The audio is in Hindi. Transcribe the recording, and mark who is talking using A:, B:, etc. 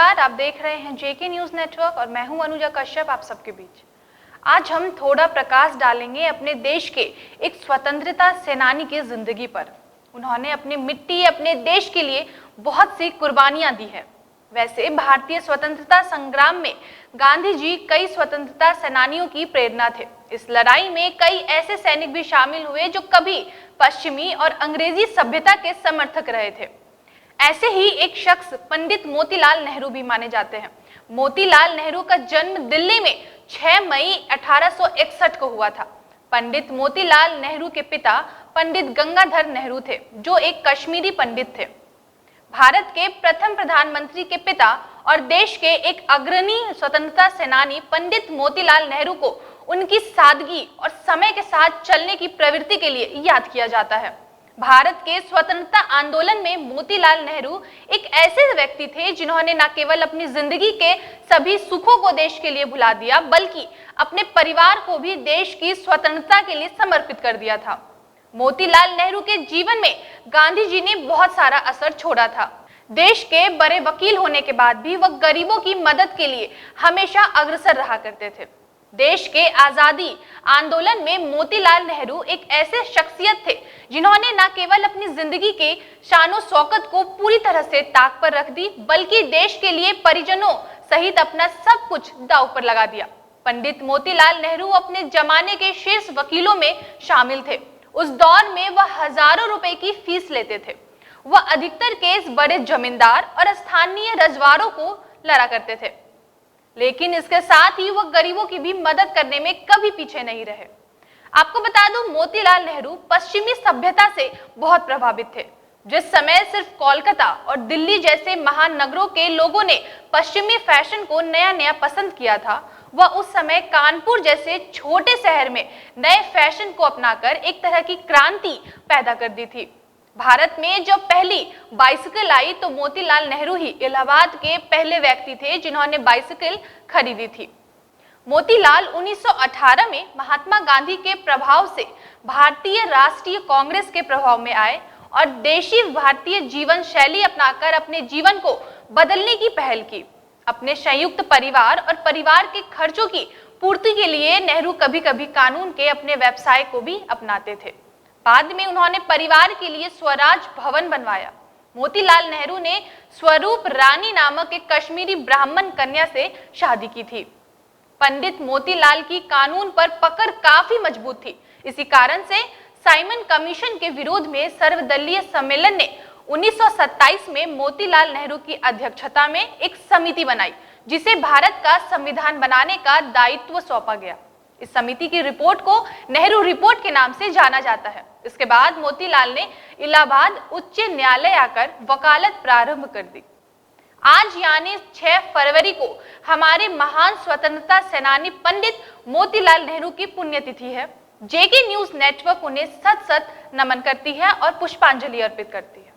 A: नमस्कार, आप देख रहे हैं जेके न्यूज नेटवर्क और मैं हूं अनुजा कश्यप आप सबके बीच। आज हम थोड़ा प्रकाश डालेंगे अपने देश के एक स्वतंत्रता सेनानी की जिंदगी पर। उन्होंने अपनी मिट्टी, अपने देश के लिए बहुत सी कुर्बानियां दी है। वैसे भारतीय स्वतंत्रता संग्राम में गांधी जी कई स्वतंत्रता सेनानियों की प्रेरणा थे। इस लड़ाई में कई ऐसे सैनिक भी शामिल हुए जो कभी पश्चिमी और अंग्रेजी सभ्यता के समर्थक रहे थे। ऐसे ही एक शख्स पंडित मोतीलाल नेहरू भी माने जाते हैं। मोतीलाल नेहरू का जन्म दिल्ली में 6 मई 1861 को हुआ था। पंडित मोतीलाल नेहरू के पिता पंडित गंगाधर नेहरू थे, जो एक कश्मीरी पंडित थे। भारत के प्रथम प्रधानमंत्री के पिता और देश के एक अग्रणी स्वतंत्रता सेनानी पंडित मोतीलाल नेहरू को उनकी सादगी और समय के साथ चलने की प्रवृत्ति के लिए याद किया जाता है। भारत के स्वतंत्रता आंदोलन में मोतीलाल नेहरू एक ऐसे व्यक्ति थे जिन्होंने न केवल अपनी जिंदगी के सभी सुखों को देश के लिए भुला दिया, बल्कि अपने परिवार को भी देश की स्वतंत्रता के लिए समर्पित कर दिया था। मोतीलाल नेहरू के जीवन में गांधी जी ने बहुत सारा असर छोड़ा था। देश के बड़े वकील होने के बाद भी वह गरीबों की मदद के लिए हमेशा अग्रसर रहा करते थे। देश के आजादी आंदोलन में मोतीलाल नेहरू एक ऐसे शख्सियत थे जिन्होंने न केवल अपनी जिंदगी के शानो शौकत को पूरी तरह से ताक पर रख दी, बल्कि देश के लिए परिजनों सहित अपना सब कुछ दांव पर लगा दिया। पंडित मोतीलाल नेहरू अपने जमाने के शीर्ष वकीलों में शामिल थे। उस दौर में वह हजारों रुपए की फीस लेते थे। वह अधिकतर केस बड़े जमींदार और स्थानीय रजवाड़ों को लड़ा करते थे, लेकिन इसके साथ ही वह गरीबों की भी मदद करने में कभी पीछे नहीं रहे। आपको बता दूं, मोतीलाल नेहरू पश्चिमी सभ्यता से बहुत प्रभावित थे। जिस समय सिर्फ कोलकाता और दिल्ली जैसे महानगरों के लोगों ने पश्चिमी फैशन को नया नया पसंद किया था, वह उस समय कानपुर जैसे छोटे शहर में नए फैशन को अपनाकर एक तरह की क्रांति पैदा कर दी थी। भारत में जब पहली बाइसिकल आई तो मोतीलाल नेहरू ही इलाहाबाद के पहले व्यक्ति थे जिन्होंने बाइसिकल खरीदी थी। मोतीलाल 1918 में महात्मा गांधी के प्रभाव से भारतीय राष्ट्रीय कांग्रेस के प्रभाव में आए और देशी भारतीय जीवन शैली अपनाकर अपने जीवन को बदलने की पहल की। अपने संयुक्त परिवार और परिवार के खर्चों की पूर्ति के लिए नेहरू कभी कभी कानून के अपने व्यवसाय को भी अपनाते थे। बाद में उन्होंने परिवार के लिए स्वराज भवन बनवाया। मोतीलाल नेहरू ने स्वरूप रानी नामक एक कश्मीरी ब्राह्मण कन्या से शादी की थी। पंडित मोतीलाल की कानून पर पकड़ काफी मजबूत थी। इसी कारण से साइमन कमीशन के विरोध में सर्वदलीय सम्मेलन ने 1927 में मोतीलाल नेहरू की अध्यक्षता में एक समिति बनाई, जिसे भारत का संविधान बनाने का दायित्व सौंपा गया। इस समिति की रिपोर्ट को नेहरू रिपोर्ट के नाम से जाना जाता है। इसके बाद मोतीलाल ने इलाहाबाद उच्च न्यायालय आकर वकालत प्रारंभ कर दी। आज यानी 6 फरवरी को हमारे महान स्वतंत्रता सेनानी पंडित मोतीलाल नेहरू की पुण्यतिथि है। जेके न्यूज नेटवर्क उन्हें सत सत नमन करती है और पुष्पांजलि अर्पित करती है।